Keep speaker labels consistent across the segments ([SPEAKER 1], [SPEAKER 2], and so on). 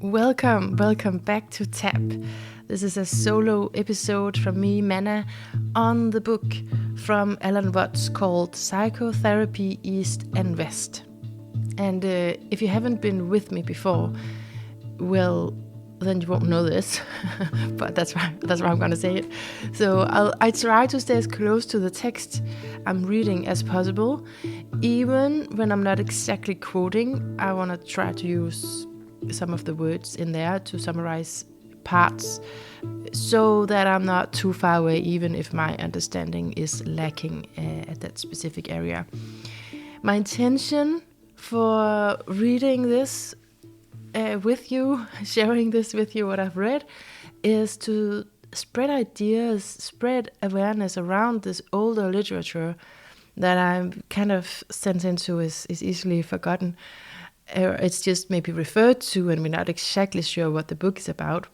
[SPEAKER 1] Welcome back to Tap. This is a solo episode from me, Mannah, on the book from Alan Watts called Psychotherapy, East and West. And if you haven't been with me before, well, then you won't know this, but that's why I'm going to say it. So I try to stay as close to the text I'm reading as possible. Even when I'm not exactly quoting, I want to try to use some of the words in there to summarize parts so that I'm not too far away, even if my understanding is lacking at that specific area. My intention for reading this with you, sharing this with you, what I've read, is to spread ideas, spread awareness around this older literature that I'm kind of sent into is easily forgotten. It's just maybe referred to and we're not exactly sure what the book is about.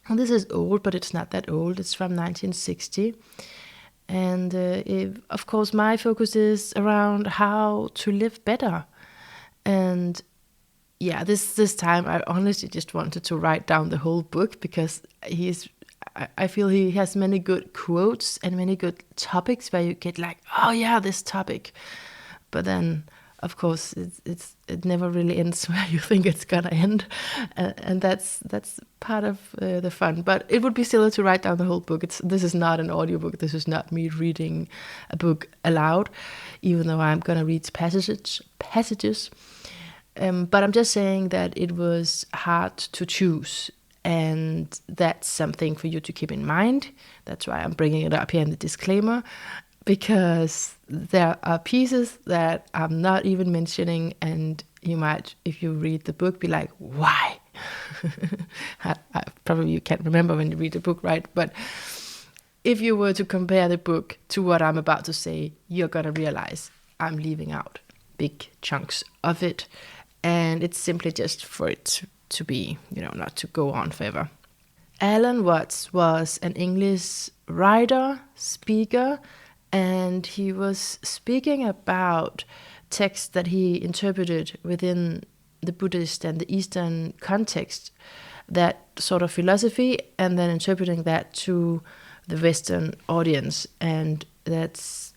[SPEAKER 1] And this is old, but it's not that old. It's from 1960. And of course, my focus is around how to live better. And yeah, this time I honestly just wanted to write down the whole book because I feel he has many good quotes and many good topics where you get like, oh yeah, this topic. But then, of course, it never really ends where you think it's gonna end, and that's part of the fun. But it would be silly to write down the whole book. This is not an audiobook. This is not me reading a book aloud, even though I'm gonna read passages. But I'm just saying that it was hard to choose, and that's something for you to keep in mind. That's why I'm bringing it up here in the disclaimer, because there are pieces that I'm not even mentioning, and you might, if you read the book, be like, why? Probably you can't remember when you read the book, right? But if you were to compare the book to what I'm about to say, you're going to realize I'm leaving out big chunks of it. And it's simply just for it to be, not to go on forever. Alan Watts was an English writer, speaker, and he was speaking about texts that he interpreted within the Buddhist and the Eastern context, that sort of philosophy, and then interpreting that to the Western audience. And that's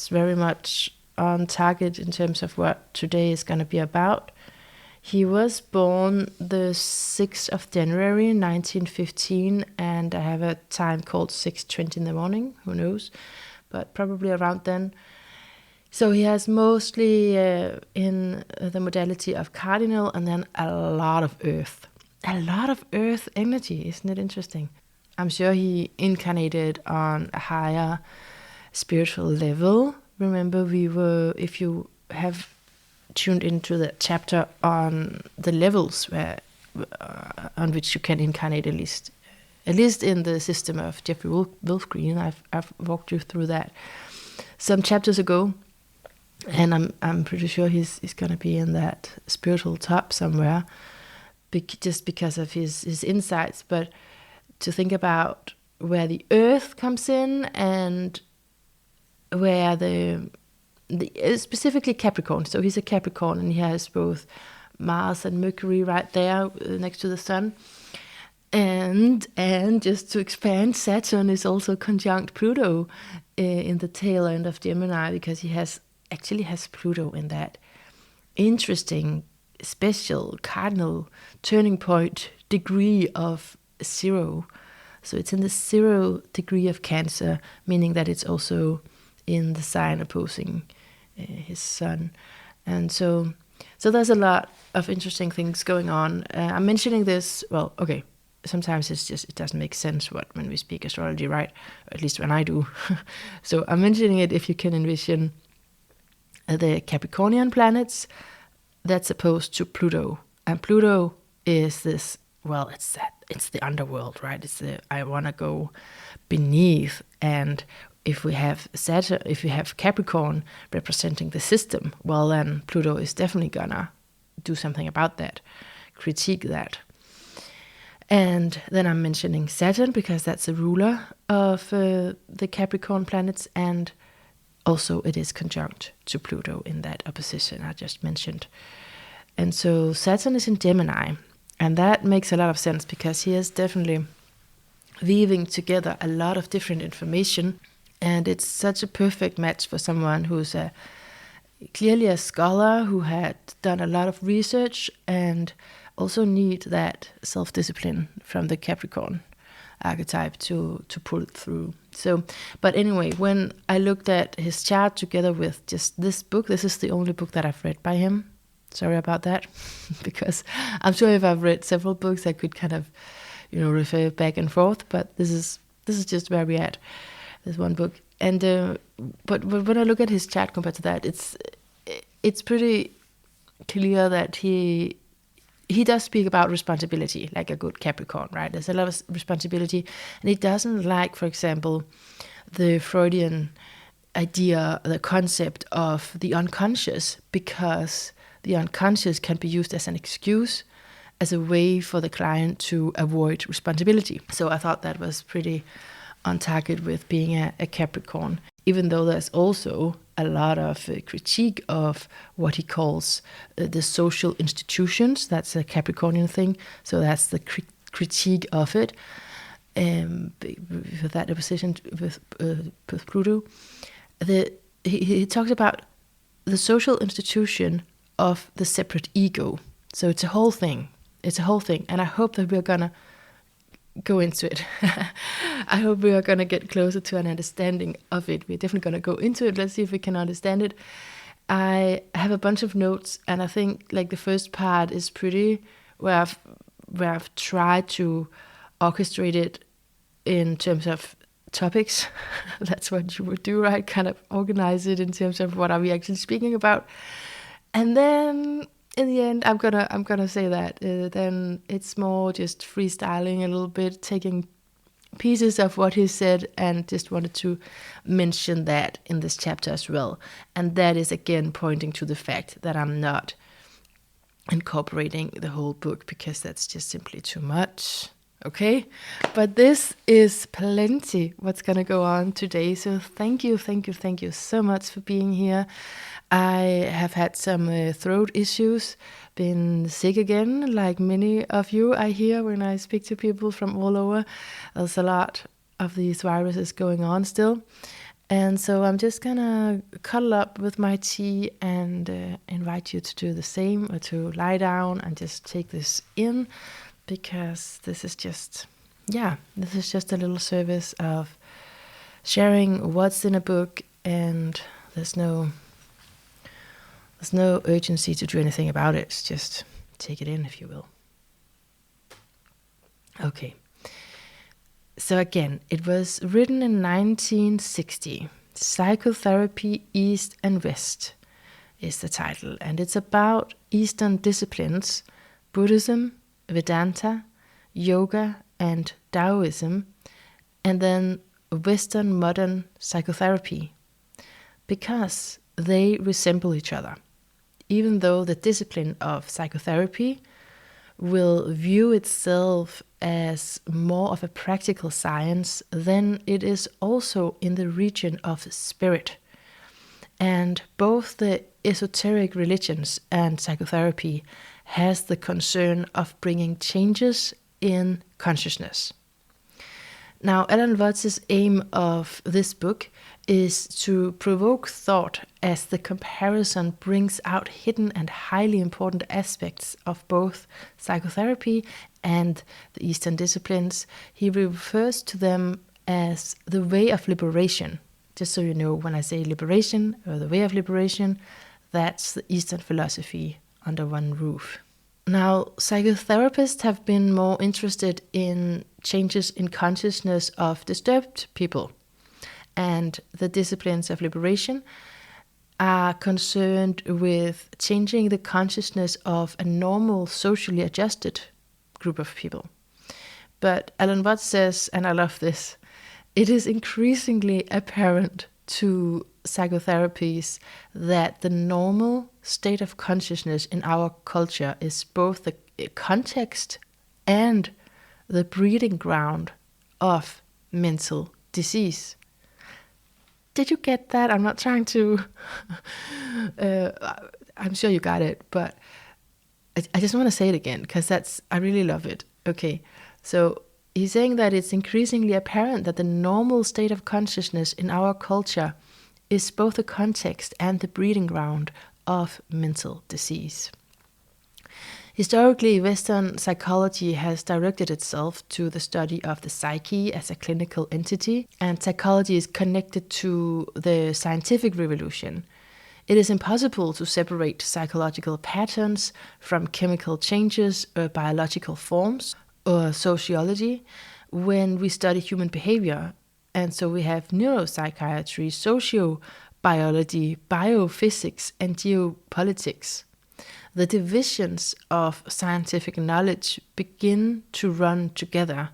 [SPEAKER 1] very much on target in terms of what today is going to be about. He was born the 6th of January 1915, and I have a time called 6:20 in the morning, who knows, but probably around then. So he has mostly in the modality of cardinal, and then a lot of earth energy. Isn't it interesting? I'm sure he incarnated on a higher spiritual level. Remember, if you have tuned into the chapter on the levels where on which you can incarnate, at least in the system of Jeffrey Wolf-Green. I've walked you through that some chapters ago, and I'm pretty sure he's gonna be in that spiritual top somewhere, just because of his insights. But to think about where the earth comes in and where specifically Capricorn. So he's a Capricorn, and he has both Mars and Mercury right there next to the sun. And just to expand, Saturn is also conjunct Pluto in the tail end of Gemini, because he has Pluto in that interesting, special, cardinal turning point degree of 0. So it's in the 0 degree of Cancer, meaning that it's also in the sign opposing his sun. And so there's a lot of interesting things going on. I'm mentioning this, well, okay, sometimes it doesn't make sense when we speak astrology, right? Or at least when I do. So I'm mentioning it if you can envision the Capricornian planets that's opposed to Pluto. And Pluto is this, well, it's the underworld, right? I want to go beneath. And if we have Capricorn representing the system, well, then Pluto is definitely gonna do something about that, critique that. And then I'm mentioning Saturn because that's the ruler of the Capricorn planets, and also it is conjunct to Pluto in that opposition I just mentioned. And so Saturn is in Gemini, And that makes a lot of sense because he is definitely weaving together a lot of different information. And it's such a perfect match for someone who's clearly a scholar who had done a lot of research and also need that self-discipline from the Capricorn archetype to pull it through. So, but anyway, when I looked at his chart together with just this book, this is the only book that I've read by him. Sorry about that, because I'm sure if I've read several books, I could kind of, refer back and forth. But this is just where we're at. This one book, and but when I look at his chart compared to that, it's pretty clear that he does speak about responsibility like a good Capricorn, right? There's a lot of responsibility, and he doesn't like, for example, the Freudian idea, the concept of the unconscious, because the unconscious can be used as an excuse, as a way for the client to avoid responsibility. So I thought that was pretty on target with being a Capricorn, even though there's also a lot of critique of what he calls the social institutions. That's a Capricornian thing. So that's the critique of it. With that opposition with Pluto, he talks about the social institution of the separate ego. So it's a whole thing. And I hope that we're gonna go into it. I hope we are gonna get closer to an understanding of it. We're definitely gonna go into it. Let's see if we can understand it. I have a bunch of notes, and I think like the first part is pretty where I've tried to orchestrate it in terms of topics. That's what you would do, right? Kind of organize it in terms of what are we actually speaking about. And then in the end, I'm gonna say that then it's more just freestyling a little bit, taking pieces of what he said, and just wanted to mention that in this chapter as well. And that is again pointing to the fact that I'm not incorporating the whole book because that's just simply too much. Okay, but this is plenty what's gonna go on today. So thank you so much for being here. I have had some throat issues, been sick again, like many of you I hear when I speak to people from all over. There's a lot of these viruses going on still. And so I'm just gonna cuddle up with my tea and invite you to do the same, or to lie down and just take this in, because this is just a little service of sharing what's in a book, and there's no urgency to do anything about it. It's just take it in, if you will. Okay. So again, it was written in 1960. Psychotherapy, East and West is the title. And it's about Eastern disciplines, Buddhism, Vedanta, yoga and Taoism, and then Western modern psychotherapy, because they resemble each other. Even though the discipline of psychotherapy will view itself as more of a practical science, then it is also in the region of spirit. And both the esoteric religions and psychotherapy has the concern of bringing changes in consciousness. Now, Alan Watts' aim of this book is to provoke thought as the comparison brings out hidden and highly important aspects of both psychotherapy and the Eastern disciplines. He refers to them as the way of liberation. Just so you know, when I say liberation or the way of liberation, that's the Eastern philosophy under one roof. Now, psychotherapists have been more interested in changes in consciousness of disturbed people, and the disciplines of liberation are concerned with changing the consciousness of a normal, socially adjusted group of people. But Alan Watts says, and I love this, it is increasingly apparent to psychotherapies that the normal state of consciousness in our culture is both the context and the breeding ground of mental disease. Did you get that? I'm not trying to... I'm sure you got it, but I just want to say it again because I really love it. Okay, so he's saying that it's increasingly apparent that the normal state of consciousness in our culture is both the context and the breeding ground of mental disease. Historically, Western psychology has directed itself to the study of the psyche as a clinical entity, and psychology is connected to the scientific revolution. It is impossible to separate psychological patterns from chemical changes or biological forms or sociology when we study human behavior. And so we have neuropsychiatry, sociobiology, biophysics, and geopolitics. The divisions of scientific knowledge begin to run together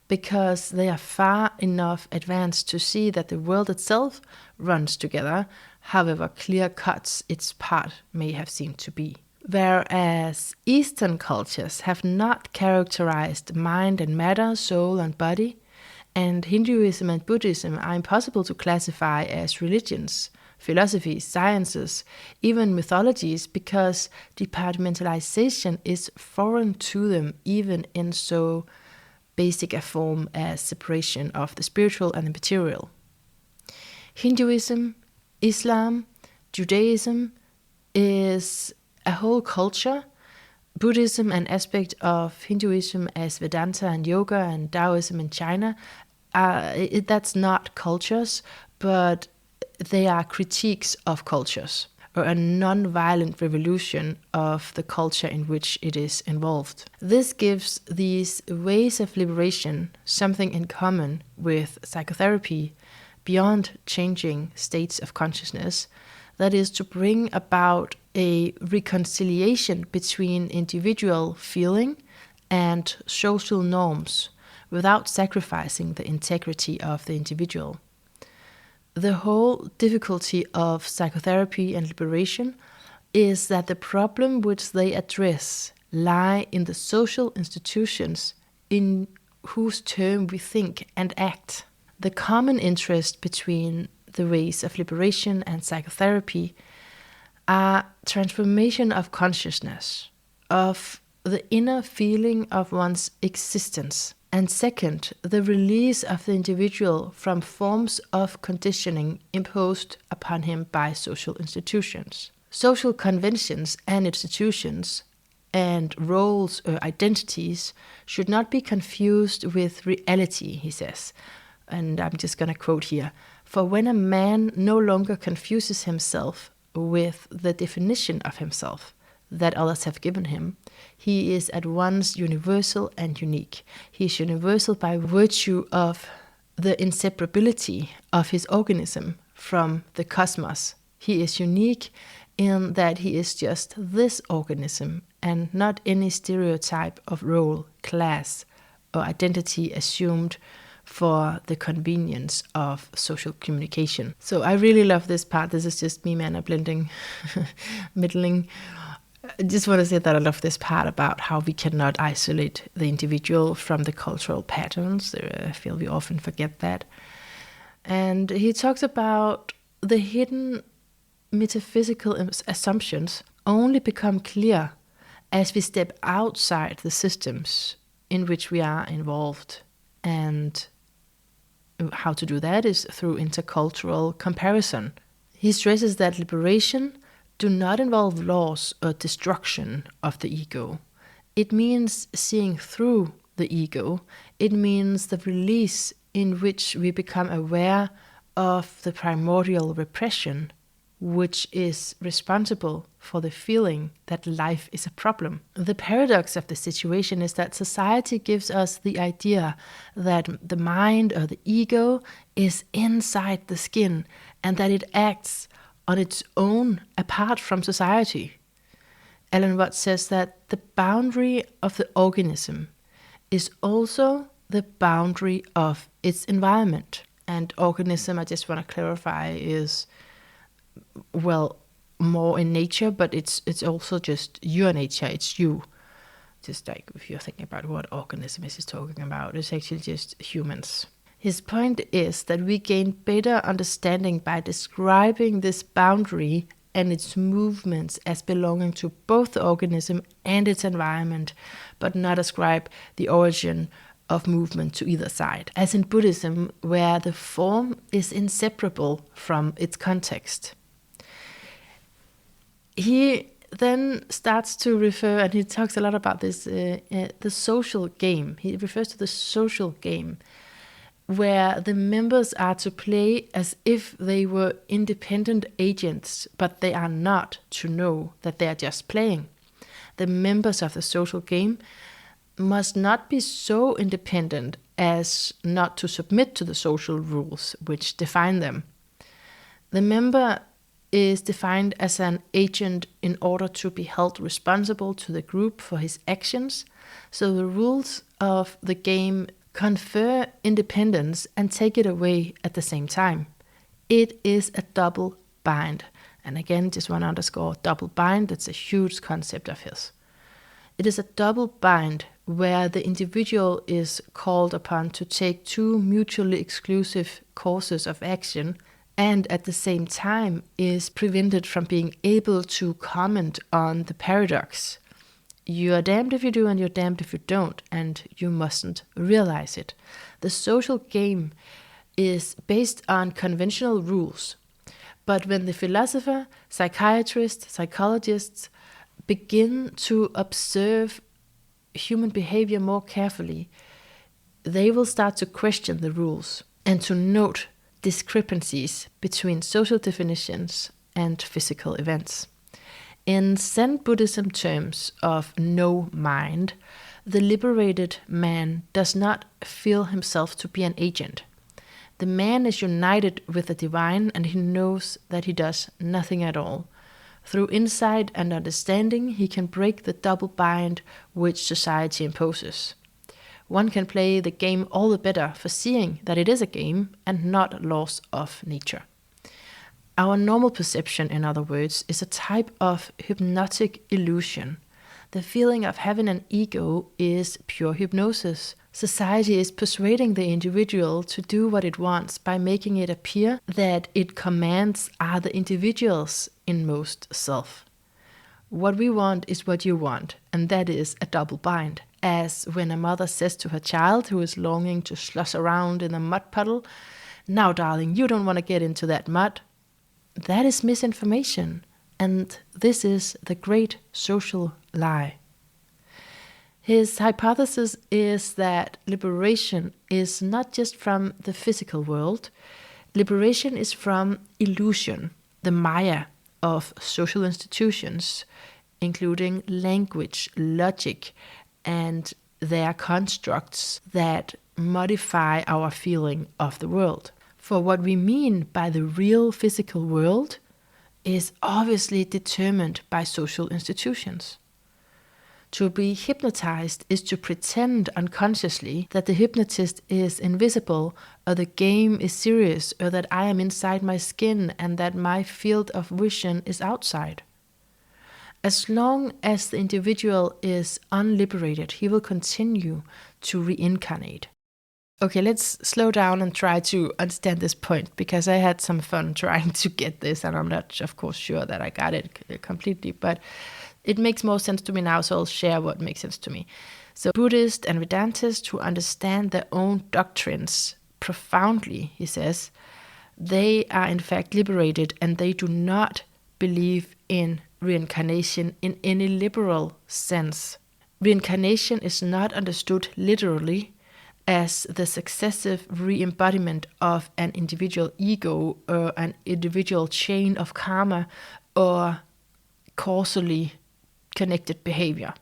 [SPEAKER 1] because they are far enough advanced to see that the world itself runs together, however clear-cut its part may have seemed to be. Whereas Eastern cultures have not characterized mind and matter, soul and body, and Hinduism and Buddhism are impossible to classify as religions, philosophies, sciences, even mythologies, because departmentalization is foreign to them, even in so basic a form as separation of the spiritual and the material. Hinduism, Islam, Judaism is a whole culture. Buddhism, an aspect of Hinduism as Vedanta and yoga, and Taoism in China, that's not cultures, but they are critiques of cultures, or a non-violent revolution of the culture in which it is involved. This gives these ways of liberation something in common with psychotherapy beyond changing states of consciousness, that is to bring about a reconciliation between individual feeling and social norms without sacrificing the integrity of the individual. The whole difficulty of psychotherapy and liberation is that the problem which they address lie in the social institutions in whose term we think and act. The common interest between the ways of liberation and psychotherapy are transformation of consciousness, of the inner feeling of one's existence, and second, the release of the individual from forms of conditioning imposed upon him by social institutions. Social conventions and institutions and roles or identities should not be confused with reality, he says. And I'm just going to quote here. For when a man no longer confuses himself with the definition of himself that others have given him, he is at once universal and unique. He is universal by virtue of the inseparability of his organism from the cosmos. He is unique in that he is just this organism and not any stereotype of role, class, or identity assumed for the convenience of social communication. So I really love this part. This is just me, Mannah, blending, middling. I just want to say that I love this part about how we cannot isolate the individual from the cultural patterns. I feel we often forget that. And he talks about the hidden metaphysical assumptions only become clear as we step outside the systems in which we are involved. And how to do that is through intercultural comparison. He stresses that liberation do not involve loss or destruction of the ego. It means seeing through the ego. It means the release in which we become aware of the primordial repression, which is responsible for the feeling that life is a problem. The paradox of the situation is that society gives us the idea that the mind or the ego is inside the skin and that it acts on its own apart from society. Alan Watts says that the boundary of the organism is also the boundary of its environment. And organism, I just want to clarify, is, well, more in nature, but it's also just your nature, it's you. Just like if you're thinking about what organism is talking about, it's actually just humans. His point is that we gain better understanding by describing this boundary and its movements as belonging to both the organism and its environment, but not ascribe the origin of movement to either side, as in Buddhism, where the form is inseparable from its context. He then starts to refer, and he talks a lot about this, the social game. He refers to the social game, where the members are to play as if they were independent agents, but they are not to know that they are just playing. The members of the social game must not be so independent as not to submit to the social rules which define them. The member is defined as an agent in order to be held responsible to the group for his actions, so the rules of the game confer independence and take it away at the same time. It is a double bind. And again, just want to underscore double bind, it's a huge concept of his. It is a double bind where the individual is called upon to take two mutually exclusive courses of action and at the same time is prevented from being able to comment on the paradox. You're damned if you do and you're damned if you don't, and you mustn't realize it. The social game is based on conventional rules, but when the philosopher, psychiatrists, psychologists begin to observe human behavior more carefully, they will start to question the rules and to note discrepancies between social definitions and physical events. In Zen Buddhism terms of no mind, the liberated man does not feel himself to be an agent. The man is united with the divine and he knows that he does nothing at all. Through insight and understanding, he can break the double bind which society imposes. One can play the game all the better for seeing that it is a game and not laws of nature. Our normal perception, in other words, is a type of hypnotic illusion. The feeling of having an ego is pure hypnosis. Society is persuading the individual to do what it wants by making it appear that its commands are the individual's inmost self. What we want is what you want, and that is a double bind. As when a mother says to her child who is longing to slush around in a mud puddle, "Now, darling, you don't want to get into that mud." That is misinformation, and this is the great social lie. His hypothesis is that liberation is not just from the physical world. Liberation is from illusion, the maya of social institutions, including language, logic, and their constructs that modify our feeling of the world. For what we mean by the real physical world is obviously determined by social institutions. To be hypnotized is to pretend unconsciously that the hypnotist is invisible, or the game is serious, or that I am inside my skin and that my field of vision is outside. As long as the individual is unliberated, he will continue to reincarnate. Okay, let's slow down and try to understand this point, because I had some fun trying to get this, and I'm not, of course, sure that I got it completely, but it makes more sense to me now, so I'll share what makes sense to me. So Buddhists and Vedantists who understand their own doctrines profoundly, he says, they are in fact liberated, and they do not believe in reincarnation in any liberal sense. Reincarnation is not understood literally as the successive re-embodiment of an individual ego or an individual chain of karma or causally connected behavior.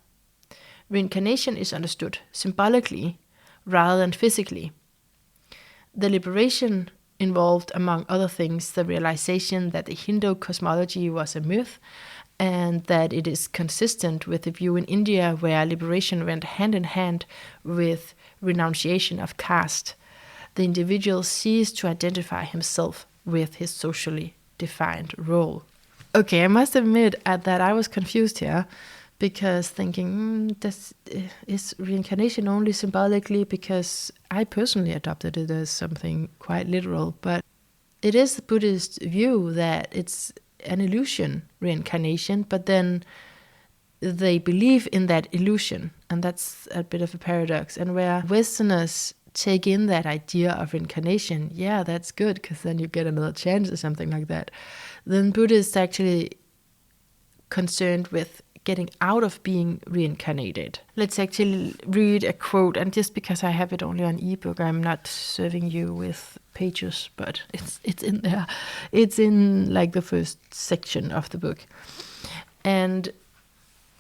[SPEAKER 1] Reincarnation is understood symbolically rather than physically. The liberation involved, among other things, the realization that the Hindu cosmology was a myth, and that it is consistent with the view in India where liberation went hand in hand with renunciation of caste. The individual ceased to identify himself with his socially defined role. Okay, I must admit that I was confused here, because thinking, is reincarnation only symbolically, because I personally adopted it as something quite literal, but it is the Buddhist view that it's an illusion, reincarnation, but then they believe in that illusion. And that's a bit of a paradox. And where Westerners take in that idea of reincarnation, yeah, that's good, because then you get another chance or something like that. Then Buddhists actually concerned with getting out of being reincarnated. Let's actually read a quote, and just because I have it only on ebook, I'm not serving you with pages, but it's in there. It's in like the first section of the book. And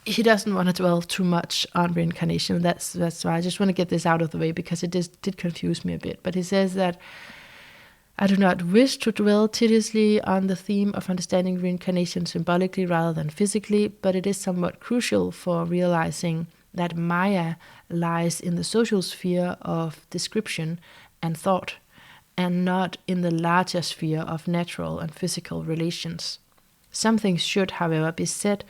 [SPEAKER 1] he doesn't want to dwell too much on reincarnation. That's why I just want to get this out of the way, because it did confuse me a bit. But he says that I do not wish to dwell tediously on the theme of understanding reincarnation symbolically rather than physically, but it is somewhat crucial for realizing that Maya lies in the social sphere of description and thought, and not in the larger sphere of natural and physical relations. Something should, however, be said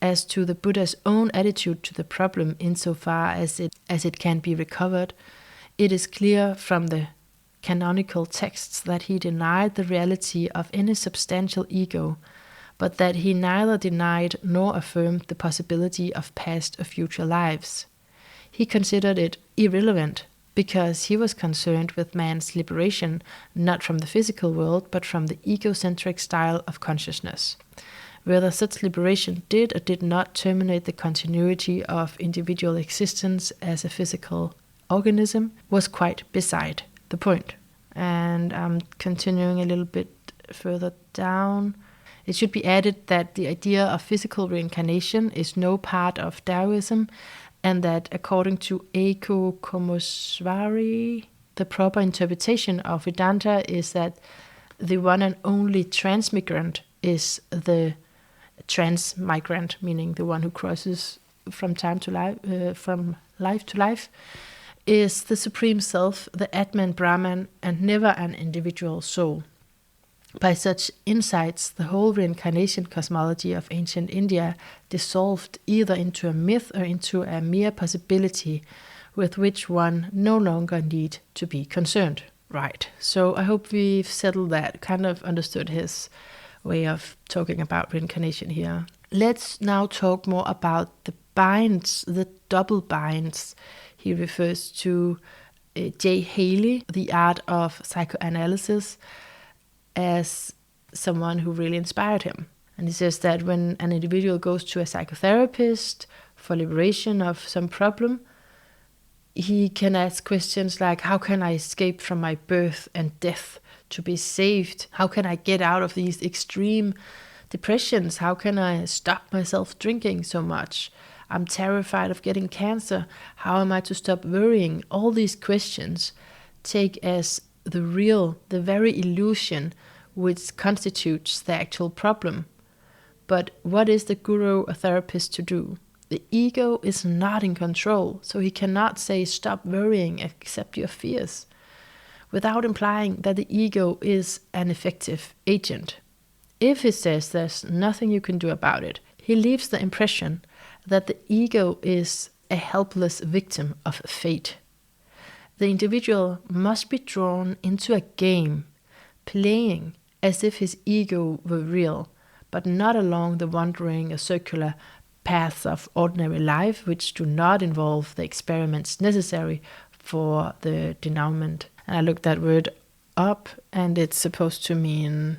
[SPEAKER 1] as to the Buddha's own attitude to the problem insofar as it can be recovered. It is clear from the canonical texts that he denied the reality of any substantial ego, but that he neither denied nor affirmed the possibility of past or future lives. He considered it irrelevant because he was concerned with man's liberation not from the physical world but from the egocentric style of consciousness. Whether such liberation did or did not terminate the continuity of individual existence as a physical organism was quite beside the point. And I'm continuing a little bit further down. It should be added that the idea of physical reincarnation is no part of Taoism, and that according to Eiko Komoswari, the proper interpretation of Vedanta is that the one and only transmigrant is the transmigrant, meaning the one who crosses from life to life, is the Supreme Self, the Atman Brahman, and never an individual soul. By such insights, the whole reincarnation cosmology of ancient India dissolved either into a myth or into a mere possibility with which one no longer need to be concerned. Right, so I hope we've settled that, kind of understood his way of talking about reincarnation here. Let's now talk more about the binds, the double binds. He refers to J. Haley, the art of psychoanalysis, as someone who really inspired him. And he says that when an individual goes to a psychotherapist for liberation of some problem, he can ask questions like, how can I escape from my birth and death to be saved? How can I get out of these extreme depressions? How can I stop myself drinking so much? I'm terrified of getting cancer. How am I to stop worrying? All these questions take as the real, the very illusion which constitutes the actual problem. But what is the guru or therapist to do? The ego is not in control, so he cannot say stop worrying, accept your fears, without implying that the ego is an effective agent. If he says there's nothing you can do about it, he leaves the impression that the ego is a helpless victim of fate. The individual must be drawn into a game, playing as if his ego were real, but not along the wandering or circular paths of ordinary life, which do not involve the experiments necessary for the denouement. And I looked that word up, and it's supposed to mean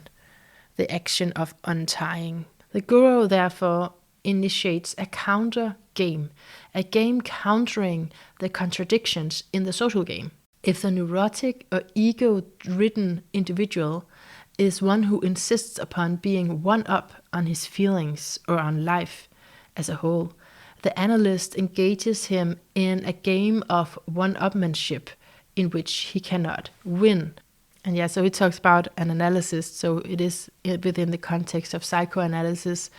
[SPEAKER 1] the action of untying. The guru, therefore, initiates a counter game, a game countering the contradictions in the social game. If the neurotic or ego-ridden individual is one who insists upon being one up on his feelings or on life as a whole, the analyst engages him in a game of one-upmanship in which he cannot win. And yeah, so he talks about an analysis, so it is within the context of psychoanalysis.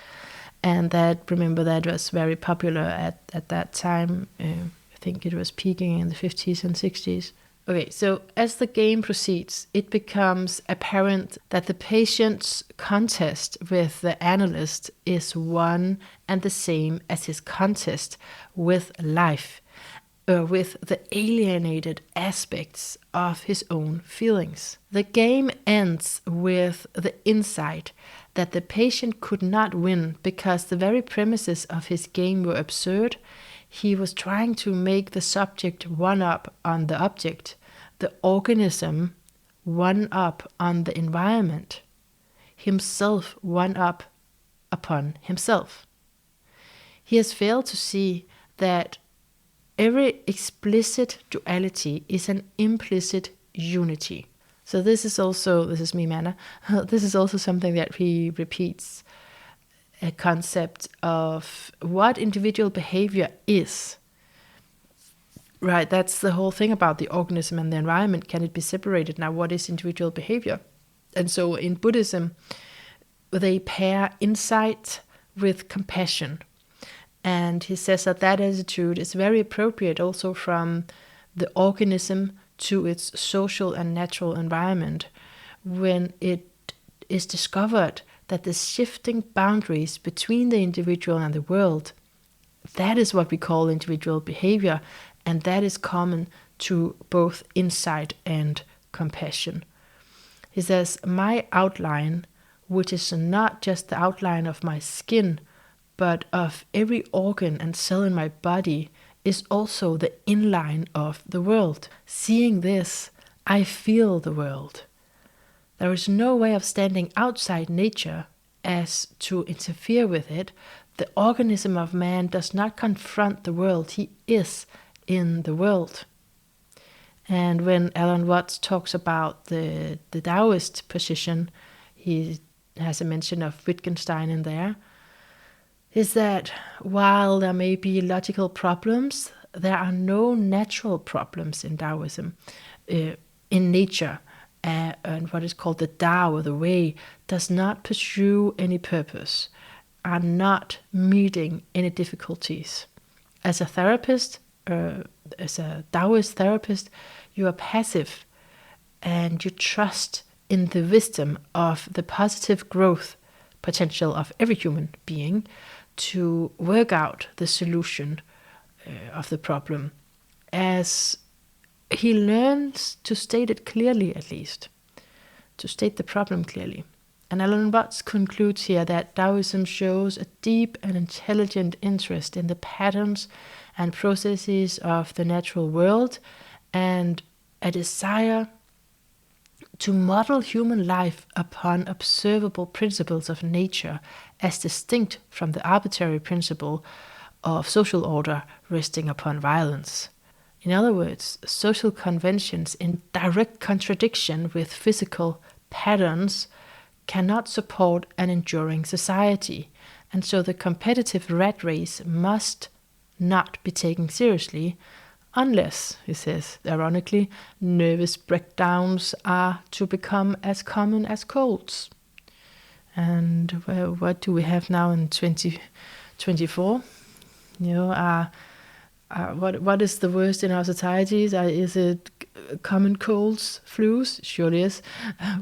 [SPEAKER 1] And that, remember, that was very popular at that time. I think it was peaking in the 50s and 60s. Okay, so as the game proceeds, it becomes apparent that the patient's contest with the analyst is one and the same as his contest with life, or with the alienated aspects of his own feelings. The game ends with the insight that the patient could not win because the very premises of his game were absurd. He was trying to make the subject one up on the object, the organism one up on the environment, himself one up upon himself. He has failed to see that every explicit duality is an implicit unity. So this is me, Mannah, this is also something that he repeats, a concept of what individual behavior is. Right, that's the whole thing about the organism and the environment. Can it be separated? Now, what is individual behavior? And so in Buddhism, they pair insight with compassion. And he says that attitude is very appropriate also from the organism to its social and natural environment, when it is discovered that the shifting boundaries between the individual and the world, that is what we call individual behavior, and that is common to both insight and compassion. He says, my outline, which is not just the outline of my skin, but of every organ and cell in my body, is also the inline of the world. Seeing this, I feel the world. There is no way of standing outside nature as to interfere with it. The organism of man does not confront the world. He is in the world. And when Alan Watts talks about the Taoist position, he has a mention of Wittgenstein in there, is that while there may be logical problems, there are no natural problems in Taoism. In nature, and what is called the Tao, or the way, does not pursue any purpose, are not meeting any difficulties. As a therapist, as a Taoist therapist, you are passive and you trust in the wisdom of the positive growth potential of every human being to work out the solution of the problem, as he learns to state it clearly, at least, to state the problem clearly. And Alan Watts concludes here that Taoism shows a deep and intelligent interest in the patterns and processes of the natural world, and a desire to model human life upon observable principles of nature as distinct from the arbitrary principle of social order resting upon violence. In other words, social conventions in direct contradiction with physical patterns cannot support an enduring society, and so the competitive rat race must not be taken seriously, unless, he says ironically, nervous breakdowns are to become as common as colds. And what do we have now in 2024? What is the worst in our societies? Is it common colds, flus? Surely is.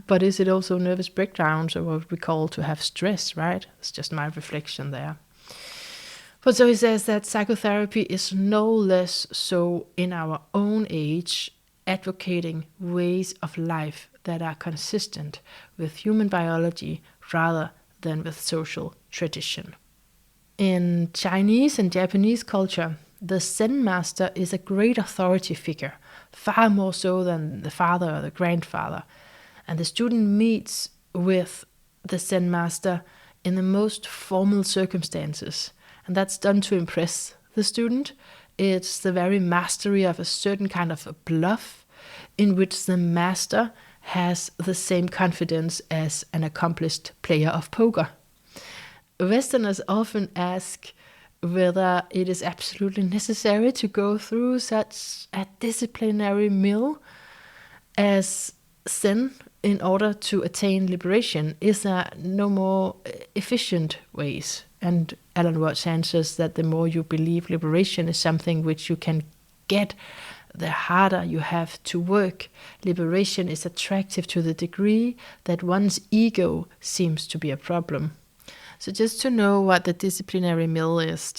[SPEAKER 1] But is it also nervous breakdowns, or what we call to have stress, right? It's just my reflection there. But so he says that psychotherapy is no less so in our own age, advocating ways of life that are consistent with human biology rather than with social tradition. In Chinese and Japanese culture, the Zen master is a great authority figure, far more so than the father or the grandfather. And the student meets with the Zen master in the most formal circumstances. And that's done to impress the student. It's the very mastery of a certain kind of a bluff in which the master has the same confidence as an accomplished player of poker. Westerners often ask whether it is absolutely necessary to go through such a disciplinary mill as Zen in order to attain liberation. Is there no more efficient ways? And Alan Watts answers that the more you believe liberation is something which you can get, the harder you have to work. Liberation is attractive to the degree that one's ego seems to be a problem. So just to know what the disciplinary mill is,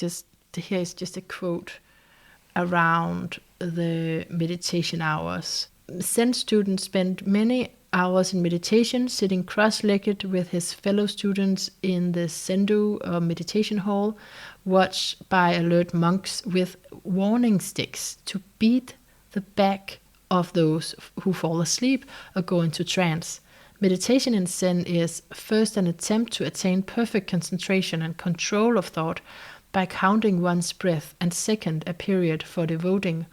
[SPEAKER 1] here is just a quote around the meditation hours. Zen students spend many hours in meditation, sitting cross-legged with his fellow students in the Zendo meditation hall, watched by alert monks with warning sticks to beat the back of those who fall asleep or go into trance. Meditation in Zen is first an attempt to attain perfect concentration and control of thought by counting one's breath, and second, a period for devoting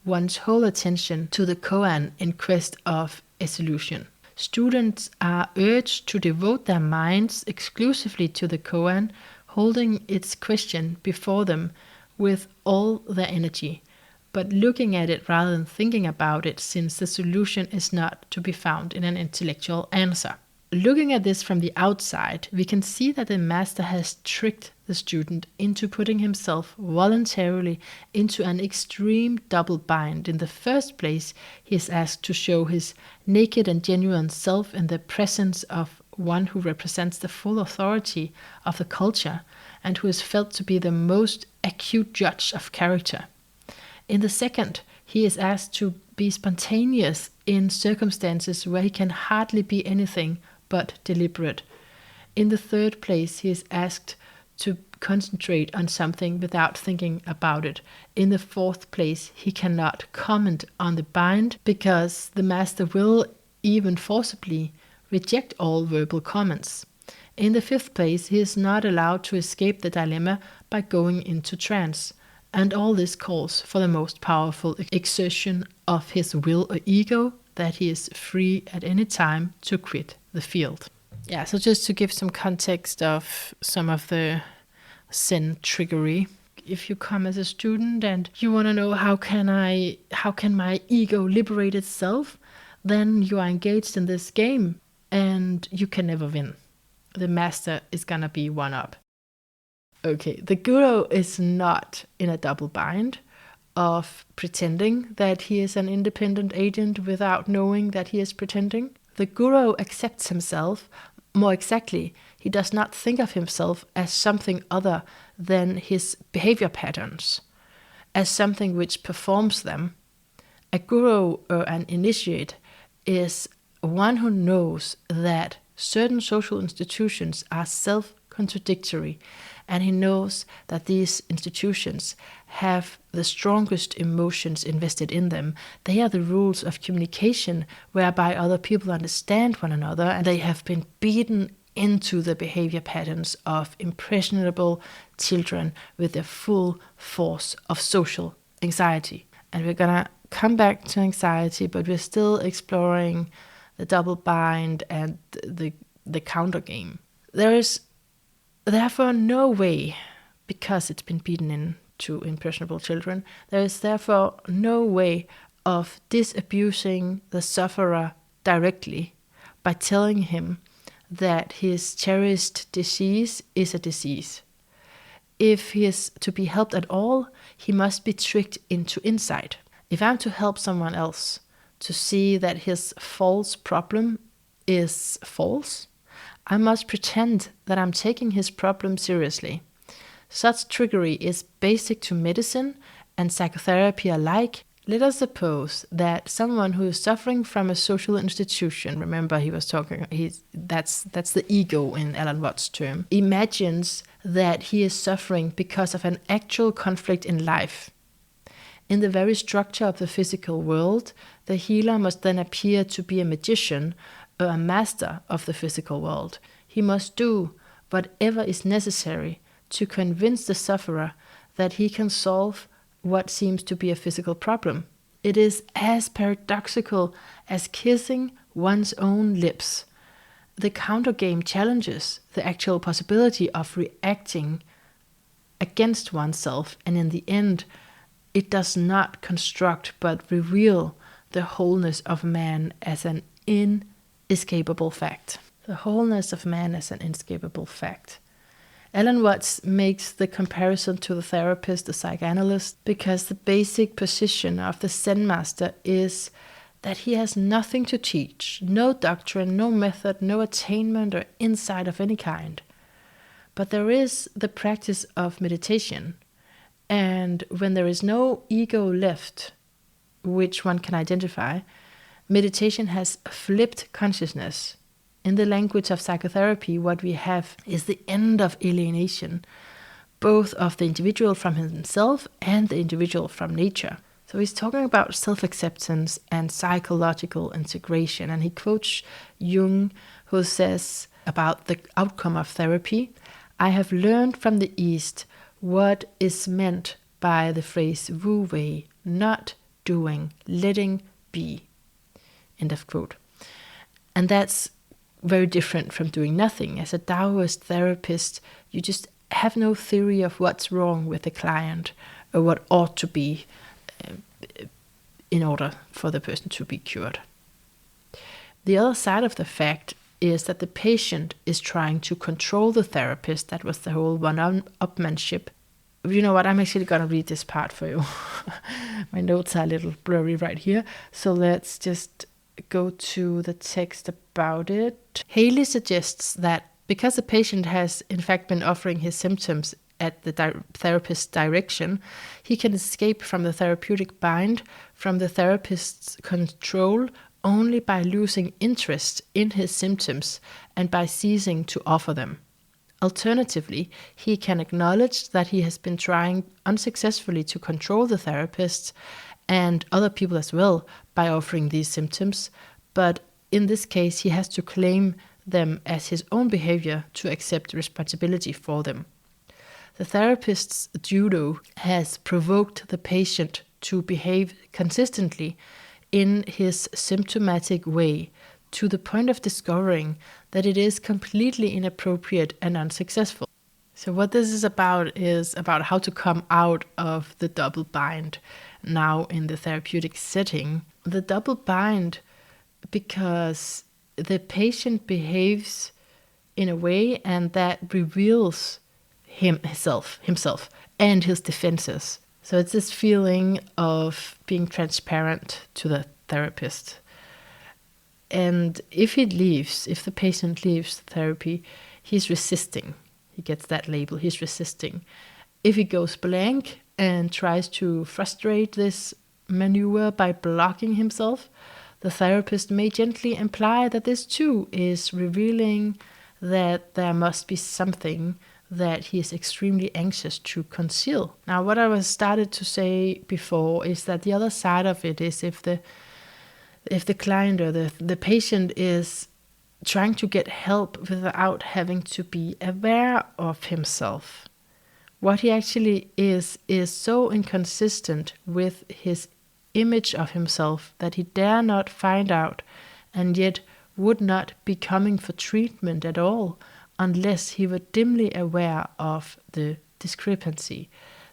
[SPEAKER 1] one's whole attention to the koan in quest of a solution. Students are urged to devote their minds exclusively to the koan, holding its question before them with all their energy, but looking at it rather than thinking about it, since the solution is not to be found in an intellectual answer. Looking at this from the outside, we can see that the master has tricked the student into putting himself voluntarily into an extreme double bind. In the first place, he is asked to show his naked and genuine self in the presence of one who represents the full authority of the culture and who is felt to be the most acute judge of character. In the second, he is asked to be spontaneous in circumstances where he can hardly be anything but deliberate. In the third place, he is asked to concentrate on something without thinking about it. In the fourth place, he cannot comment on the bind because the master will even forcibly reject all verbal comments. In the fifth place, he is not allowed to escape the dilemma by going into trance. And all this calls for the most powerful exertion of his will or ego, that he is free at any time to quit the field. Yeah, so just to give some context of some of the Zen trickery. If you come as a student and you want to know how can my ego liberate itself, then you are engaged in this game and you can never win. The master is gonna be one up. Okay, the guru is not in a double bind of pretending that he is an independent agent without knowing that he is pretending. The guru accepts himself. More exactly, he does not think of himself as something other than his behavior patterns, as something which performs them. A guru or an initiate is one who knows that certain social institutions are self-contradictory, and he knows that these institutions have the strongest emotions invested in them. They are the rules of communication whereby other people understand one another, and they have been beaten into the behavior patterns of impressionable children with the full force of social anxiety. And we're gonna come back to anxiety, but we're still exploring the double bind and the counter game. There is therefore no way, because it's been beaten into impressionable children, there is therefore no way of disabusing the sufferer directly by telling him that his cherished disease is a disease. If he is to be helped at all, he must be tricked into insight. If I'm to help someone else to see that his false problem is false, I must pretend that I'm taking his problem seriously. Such trickery is basic to medicine and psychotherapy alike. Let us suppose that someone who is suffering from a social institution, remember he was talking, that's the ego in Alan Watts' term, imagines that he is suffering because of an actual conflict in life. In the very structure of the physical world, the healer must then appear to be a magician or a master of the physical world. He must do whatever is necessary to convince the sufferer that he can solve what seems to be a physical problem. It is as paradoxical as kissing one's own lips. The counter game challenges the actual possibility of reacting against oneself, and in the end, it does not construct but reveal the wholeness of man as an inescapable fact. The wholeness of man as an inescapable fact. Alan Watts makes the comparison to the therapist, the psychoanalyst, because the basic position of the Zen master is that he has nothing to teach, no doctrine, no method, no attainment or insight of any kind. But there is the practice of meditation, and when there is no ego left, which one can identify, meditation has flipped consciousness. In the language of psychotherapy, what we have is the end of alienation, both of the individual from himself and the individual from nature. So he's talking about self-acceptance and psychological integration. And he quotes Jung, who says about the outcome of therapy, "I have learned from the East what is meant by the phrase wu wei, not doing, letting be." End of quote. And that's very different from doing nothing. As a Taoist therapist, you just have no theory of what's wrong with the client or what ought to be in order for the person to be cured. The other side of the fact is that the patient is trying to control the therapist. That was the whole one-upmanship. You know what, I'm actually going to read this part for you. My notes are a little blurry right here. So let's just go to the text about it. Haley suggests that because the patient has in fact been offering his symptoms at the therapist's direction, he can escape from the therapeutic bind, from the therapist's control, only by losing interest in his symptoms and by ceasing to offer them. Alternatively, he can acknowledge that he has been trying unsuccessfully to control the therapist and other people as well by offering these symptoms, but in this case he has to claim them as his own behavior to accept responsibility for them. The therapist's judo has provoked the patient to behave consistently in his symptomatic way, to the point of discovering that it is completely inappropriate and unsuccessful. So what this is about how to come out of the double bind now in the therapeutic setting. The double bind because the patient behaves in a way and that reveals himself and his defenses. So it's this feeling of being transparent to the therapist. And if the patient leaves therapy, he's resisting. He gets that label, he's resisting. If he goes blank and tries to frustrate this maneuver by blocking himself, the therapist may gently imply that this too is revealing that there must be something that he is extremely anxious to conceal. Now, what I was started to say before is that the other side of it is if the client or the patient is trying to get help without having to be aware of himself. What he actually is so inconsistent with his image of himself that he dare not find out, and yet would not be coming for treatment at all unless he were dimly aware of the discrepancy.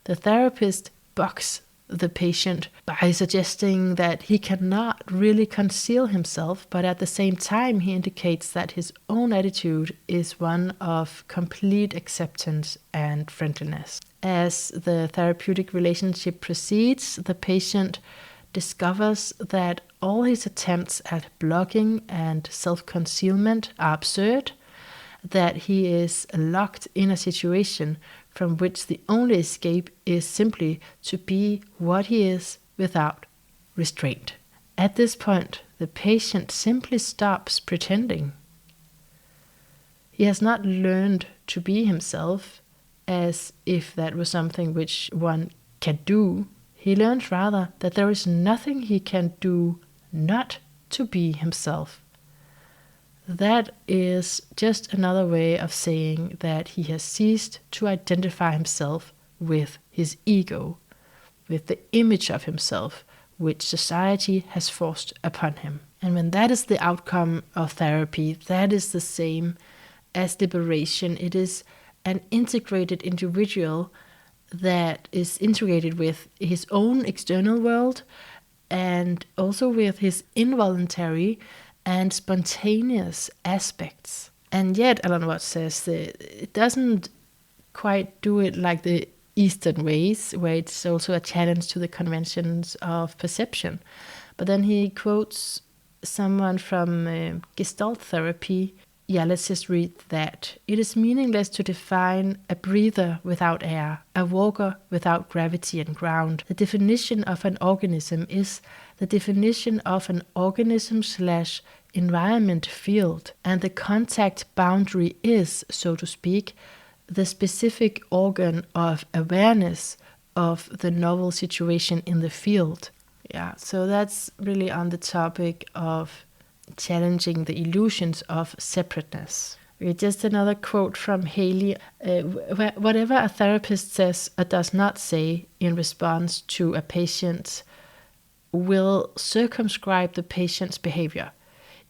[SPEAKER 1] The therapist bucks the patient by suggesting that he cannot really conceal himself, but at the same time he indicates that his own attitude is one of complete acceptance and friendliness. As the therapeutic relationship proceeds, the patient discovers that all his attempts at blocking and self-concealment are absurd, that he is locked in a situation from which the only escape is simply to be what he is without restraint. At this point, the patient simply stops pretending. He has not learned to be himself as if that was something which one can do. He learns rather that there is nothing he can do not to be himself. That is just another way of saying that he has ceased to identify himself with his ego, with the image of himself which society has forced upon him. And when that is the outcome of therapy, that is the same as liberation. It is an integrated individual that is integrated with his own external world and also with his involuntary and spontaneous aspects. And yet, Alan Watts says that it doesn't quite do it like the Eastern ways, where it's also a challenge to the conventions of perception. But then he quotes someone from Gestalt therapy, Yeah, let's just read that. It is meaningless to define a breather without air, a walker without gravity and ground. The definition of an organism is the definition of an organism/environment field, and the contact boundary is, so to speak, the specific organ of awareness of the novel situation in the field. Yeah, so that's really on the topic of challenging the illusions of separateness. Just another quote from Haley. Whatever a therapist says or does not say in response to a patient will circumscribe the patient's behavior.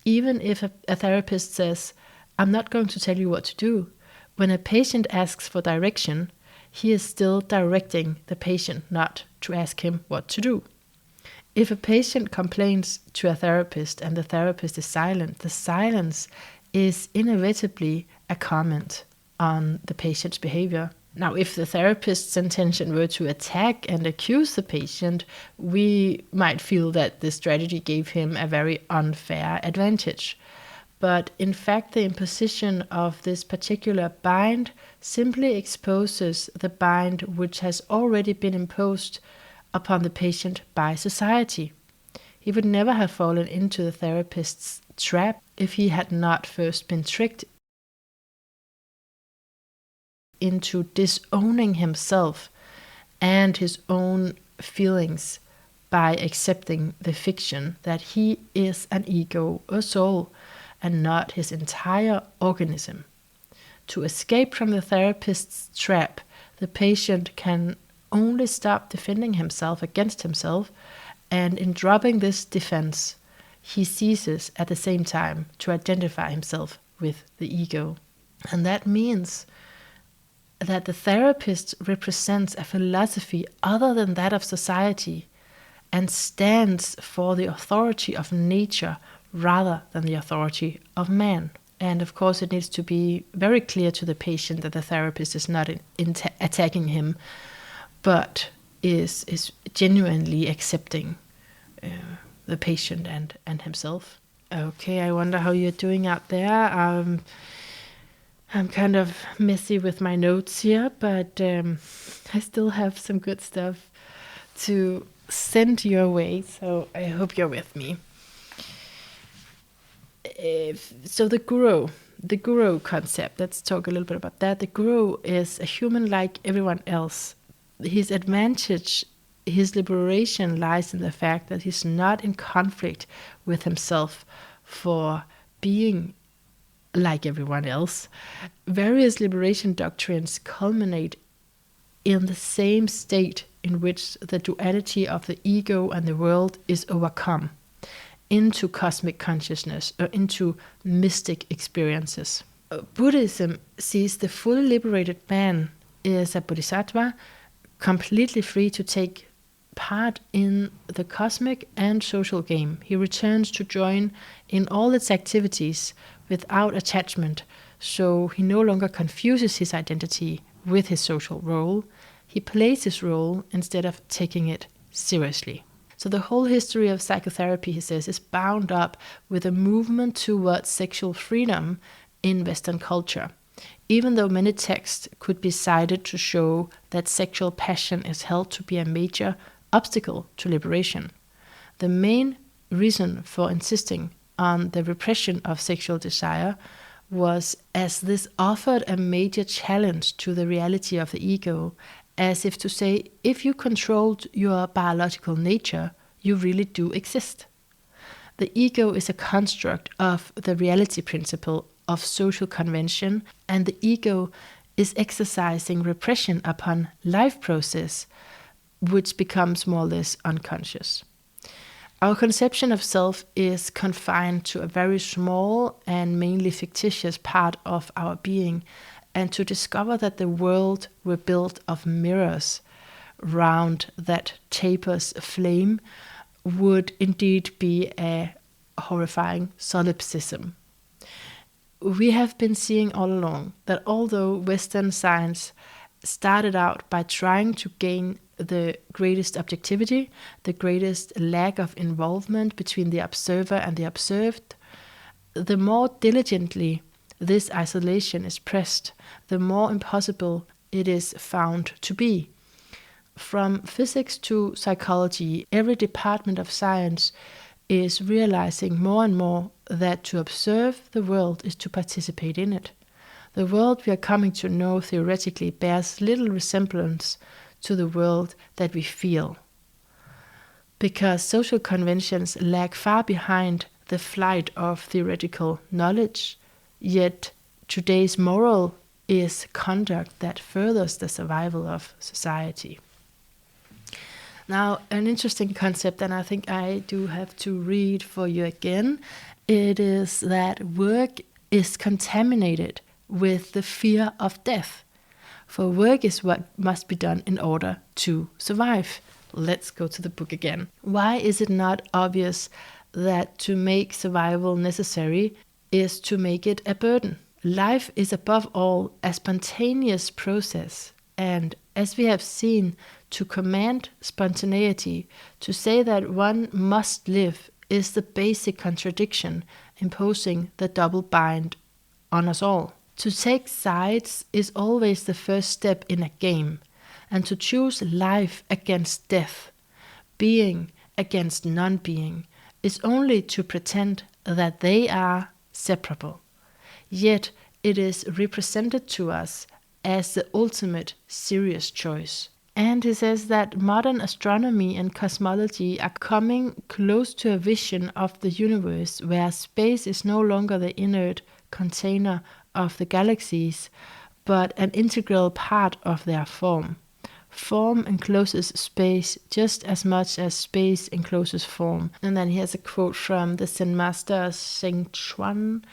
[SPEAKER 1] Even if a therapist says, I'm not going to tell you what to do, when a patient asks for direction, he is still directing the patient not to ask him what to do. If a patient complains to a therapist and the therapist is silent, the silence is inevitably a comment on the patient's behavior. Now, if the therapist's intention were to attack and accuse the patient, we might feel that this strategy gave him a very unfair advantage. But in fact, the imposition of this particular bind simply exposes the bind which has already been imposed upon the patient by society. He would never have fallen into the therapist's trap if he had not first been tricked into disowning himself and his own feelings by accepting the fiction that he is an ego, a soul, and not his entire organism. To escape from the therapist's trap, the patient can only stop defending himself against himself, and in dropping this defense, he ceases at the same time to identify himself with the ego. And that means that the therapist represents a philosophy other than that of society and stands for the authority of nature rather than the authority of man. And of course, it needs to be very clear to the patient that the therapist is not attacking him, but is genuinely accepting the patient and himself. Okay, I wonder how you're doing out there. I'm kind of messy with my notes here, but I still have some good stuff to send your way, so I hope you're with me. So the guru concept, let's talk a little bit about that. The guru is a human like everyone else. His advantage, his liberation lies in the fact that he's not in conflict with himself for being like everyone else. Various liberation doctrines culminate in the same state in which the duality of the ego and the world is overcome into cosmic consciousness or into mystic experiences. Buddhism sees the fully liberated man as a bodhisattva, completely free to take part in the cosmic and social game. He returns to join in all its activities without attachment, so he no longer confuses his identity with his social role. He plays his role instead of taking it seriously. So the whole history of psychotherapy, he says, is bound up with a movement towards sexual freedom in Western culture. Even though many texts could be cited to show that sexual passion is held to be a major obstacle to liberation, the main reason for insisting on the repression of sexual desire was as this offered a major challenge to the reality of the ego, as if to say, if you controlled your biological nature, you really do exist. The ego is a construct of the reality principle of social convention, and the ego is exercising repression upon life process, which becomes more or less unconscious. Our conception of self is confined to a very small and mainly fictitious part of our being, and to discover that the world were built of mirrors round that taper's flame would indeed be a horrifying solipsism. We have been seeing all along that although Western science started out by trying to gain the greatest objectivity, the greatest lack of involvement between the observer and the observed, the more diligently this isolation is pressed, the more impossible it is found to be. From physics to psychology, every department of science is realizing more and more that to observe the world is to participate in it. The world we are coming to know theoretically bears little resemblance to the world that we feel, because social conventions lag far behind the flight of theoretical knowledge, yet today's moral is conduct that furthers the survival of society. Now, an interesting concept, and I think I do have to read for you again, it is that work is contaminated with the fear of death. For work is what must be done in order to survive. Let's go to the book again. Why is it not obvious that to make survival necessary is to make it a burden? Life is above all a spontaneous process, and as we have seen, to command spontaneity, to say that one must live, is the basic contradiction imposing the double bind on us all. To take sides is always the first step in a game, and to choose life against death, being against non-being, is only to pretend that they are separable. Yet it is represented to us as the ultimate serious choice. And he says that modern astronomy and cosmology are coming close to a vision of the universe where space is no longer the inert container of the galaxies, but an integral part of their form. Form encloses space just as much as space encloses form. And then he has a quote from the Zen master Zheng Chuan.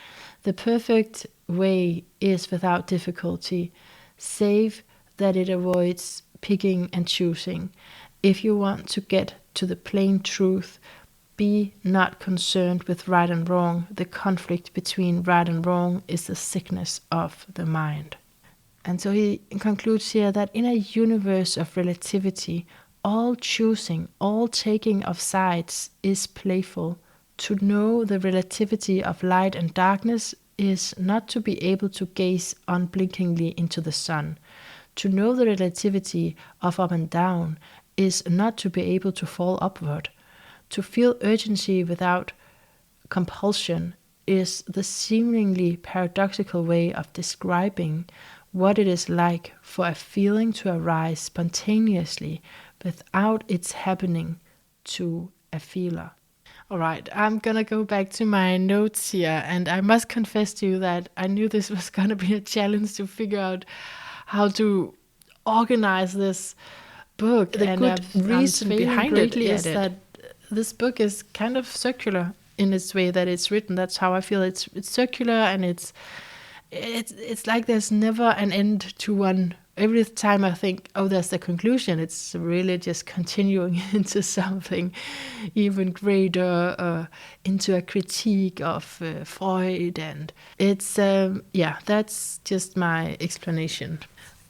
[SPEAKER 1] The perfect way is without difficulty, save that it avoids picking and choosing. If you want to get to the plain truth, be not concerned with right and wrong. The conflict between right and wrong is the sickness of the mind. And so he concludes here that in a universe of relativity, all choosing, all taking of sides is playful. To know the relativity of light and darkness is not to be able to gaze unblinkingly into the sun. To know the relativity of up and down is not to be able to fall upward. To feel urgency without compulsion is the seemingly paradoxical way of describing what it is like for a feeling to arise spontaneously without its happening to a feeler. All right, I'm gonna go back to my notes here, and I must confess to you that I knew this was gonna be a challenge to figure out how to organize this book. The and good reason behind it is that this book is kind of circular in its way that it's written. That's how I feel. It's circular, and it's like there's never an end to one. Every time I think, oh, there's the conclusion, it's really just continuing into something even greater, into a critique of Freud. And it's, that's just my explanation.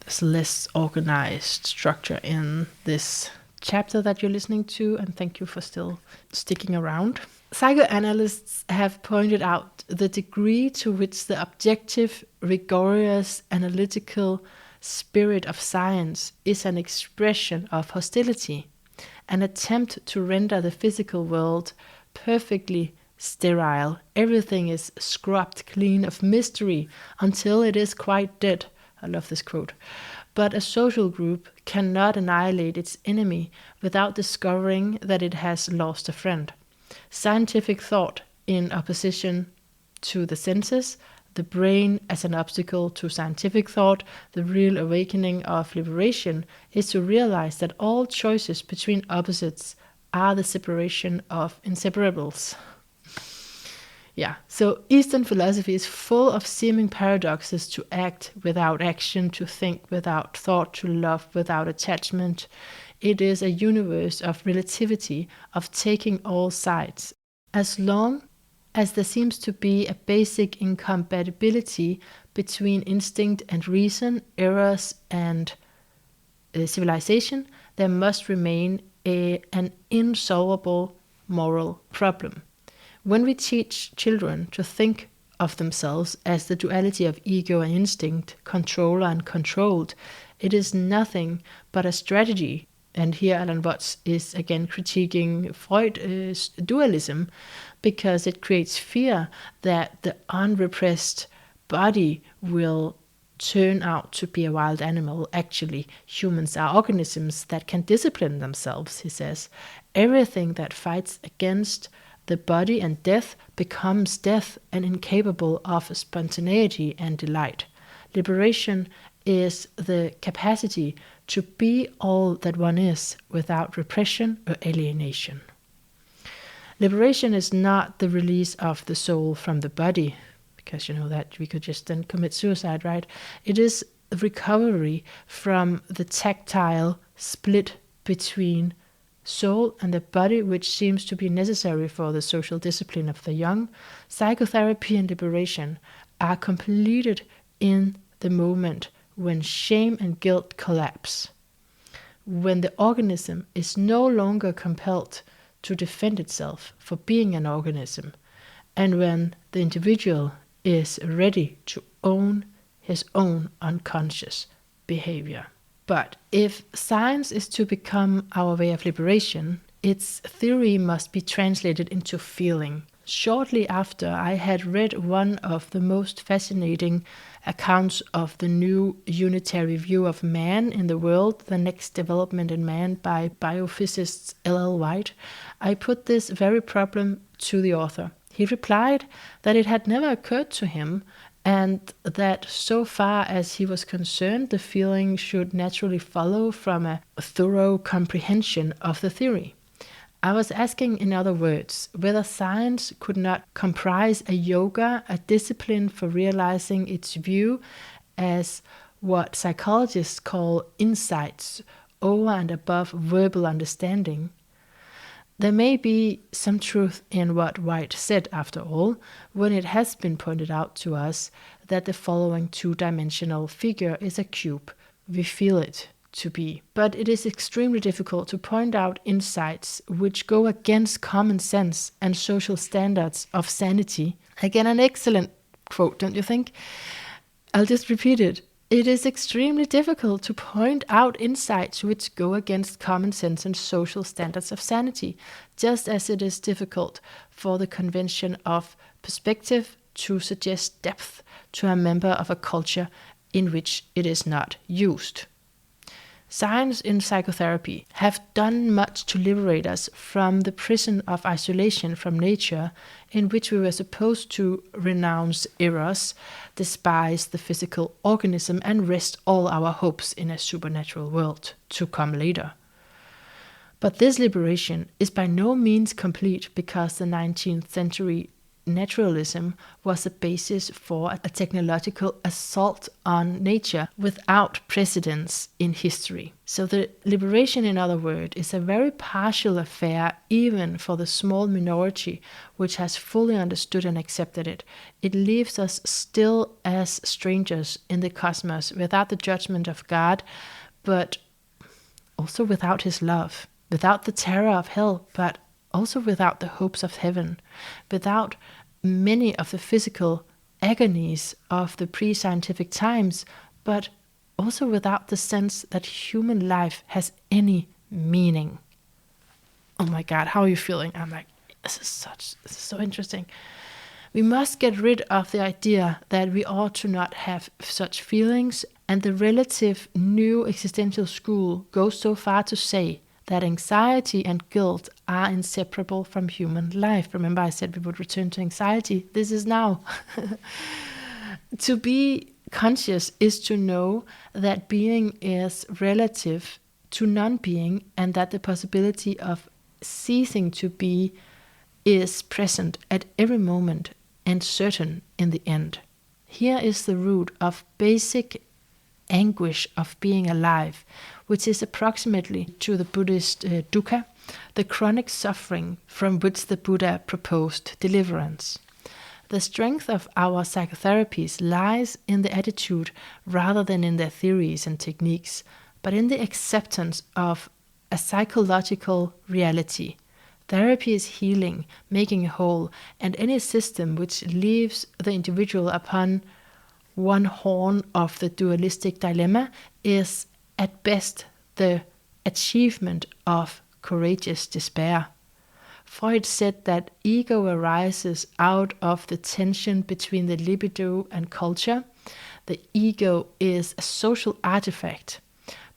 [SPEAKER 1] There's less organized structure in this chapter that you're listening to, and thank you for still sticking around. Psychoanalysts have pointed out the degree to which the objective, rigorous, analytical spirit of science is an expression of hostility, an attempt to render the physical world perfectly sterile. Everything is scrubbed clean of mystery until it is quite dead. I love this quote. But a social group cannot annihilate its enemy without discovering that it has lost a friend. Scientific thought in opposition to the senses, the brain as an obstacle to scientific thought, the real awakening of liberation is to realize that all choices between opposites are the separation of inseparables. Yeah, so Eastern philosophy is full of seeming paradoxes: to act without action, to think without thought, to love without attachment. It is a universe of relativity, of taking all sides. As long as there seems to be a basic incompatibility between instinct and reason, eros and civilization, there must remain an insolvable moral problem. When we teach children to think of themselves as the duality of ego and instinct, controller and controlled. It is nothing but a strategy. And here Alan Watts is again critiquing Freud's dualism, because it creates fear that the unrepressed body will turn out to be a wild animal. Actually, humans are organisms that can discipline themselves, he says. Everything that fights against the body and death becomes death and incapable of spontaneity and delight. Liberation is the capacity to be all that one is without repression or alienation. Liberation is not the release of the soul from the body, because you know that we could just then commit suicide, right? It is recovery from the tactile split between soul and the body, which seems to be necessary for the social discipline of the young. Psychotherapy and liberation are completed in the moment when shame and guilt collapse, when the organism is no longer compelled to defend itself for being an organism, and when the individual is ready to own his own unconscious behavior. But if science is to become our way of liberation, its theory must be translated into feeling. Shortly after I had read one of the most fascinating accounts of the new unitary view of man in the world, The Next Development in Man by biophysicist L.L. White, I put this very problem to the author. He replied that it had never occurred to him, and that so far as he was concerned, the feeling should naturally follow from a thorough comprehension of the theory. I was asking, in other words, whether science could not comprise a yoga, a discipline for realizing its view as what psychologists call insights over and above verbal understanding. There may be some truth in what White said, after all, when it has been pointed out to us that the following two-dimensional figure is a cube. We feel it to be. But it is extremely difficult to point out insights which go against common sense and social standards of sanity. Again, an excellent quote, don't you think? I'll just repeat it. It is extremely difficult to point out insights which go against common sense and social standards of sanity, just as it is difficult for the convention of perspective to suggest depth to a member of a culture in which it is not used. Science in psychotherapy have done much to liberate us from the prison of isolation from nature, in which we were supposed to renounce errors, despise the physical organism, and rest all our hopes in a supernatural world to come later. But this liberation is by no means complete, because the 19th century naturalism was a basis for a technological assault on nature without precedence in history. So the liberation, in other words, is a very partial affair, even for the small minority which has fully understood and accepted it. It leaves us still as strangers in the cosmos, without the judgment of God, but also without his love, without the terror of hell, but also without the hopes of heaven, without many of the physical agonies of the pre-scientific times, but also without the sense that human life has any meaning. Oh my God, how are you feeling? I'm like, this is so interesting. We must get rid of the idea that we ought to not have such feelings, and the relative new existential school goes so far to say that anxiety and guilt are inseparable from human life. Remember, I said we would return to anxiety. This is now. To be conscious is to know that being is relative to non-being, and that the possibility of ceasing to be is present at every moment and certain in the end. Here is the root of basic anguish of being alive, which is approximately to the Buddhist dukkha, the chronic suffering from which the Buddha proposed deliverance. The strength of our psychotherapies lies in the attitude rather than in their theories and techniques, but in the acceptance of a psychological reality, Therapy is healing, making whole, and any system which leaves the individual upon one horn of the dualistic dilemma is at best the achievement of courageous despair. Freud said that ego arises out of the tension between the libido and culture. The ego is a social artifact,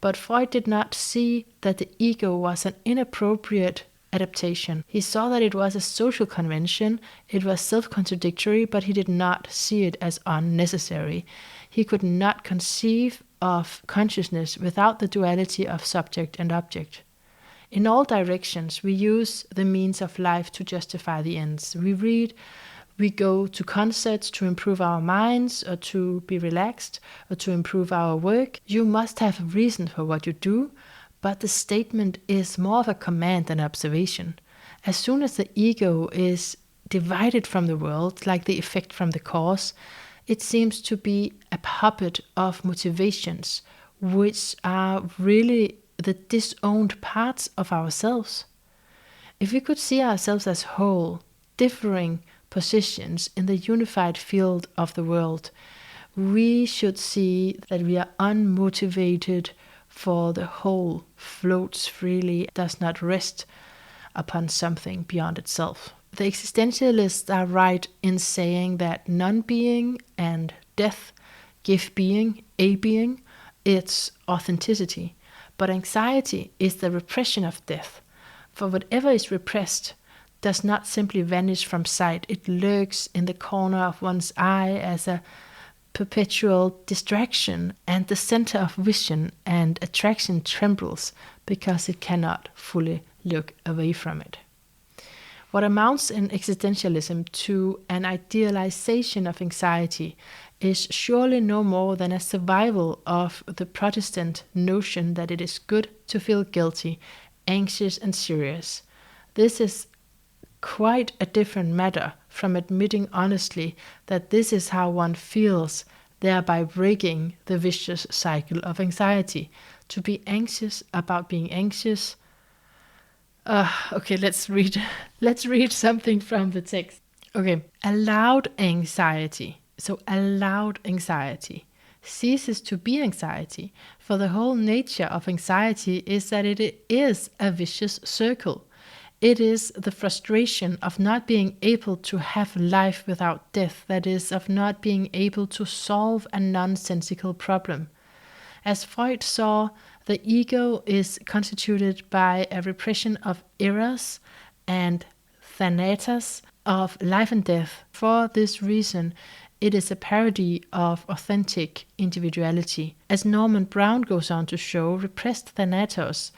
[SPEAKER 1] but Freud did not see that the ego was an inappropriate adaptation. He saw that it was a social convention, it was self-contradictory, but he did not see it as unnecessary. He could not conceive of consciousness without the duality of subject and object. In all directions, we use the means of life to justify the ends. We read, we go to concerts to improve our minds or to be relaxed or to improve our work. You must have a reason for what you do, but the statement is more of a command than observation. As soon as the ego is divided from the world, like the effect from the cause, it seems to be a puppet of motivations, which are really the disowned parts of ourselves. If we could see ourselves as whole, differing positions in the unified field of the world, we should see that we are unmotivated, for the whole floats freely, does not rest upon something beyond itself. The existentialists are right in saying that non-being and death give being a being its authenticity. But anxiety is the repression of death. For whatever is repressed does not simply vanish from sight. It lurks in the corner of one's eye as a perpetual distraction, and the center of vision and attraction trembles because it cannot fully look away from it. What amounts in existentialism to an idealization of anxiety is surely no more than a survival of the Protestant notion that it is good to feel guilty, anxious and serious. This is quite a different matter from admitting honestly that this is how one feels, thereby breaking the vicious cycle of anxiety. To be anxious about being anxious. Okay, let's read something from the text. Okay, allowed anxiety. So allowed anxiety ceases to be anxiety, for the whole nature of anxiety is that it is a vicious circle. It is the frustration of not being able to have life without death, that is, of not being able to solve a nonsensical problem. As Freud saw, the ego is constituted by a repression of eros and thanatos, of life and death. For this reason, it is a parody of authentic individuality. As Norman Brown goes on to show, repressed thanatos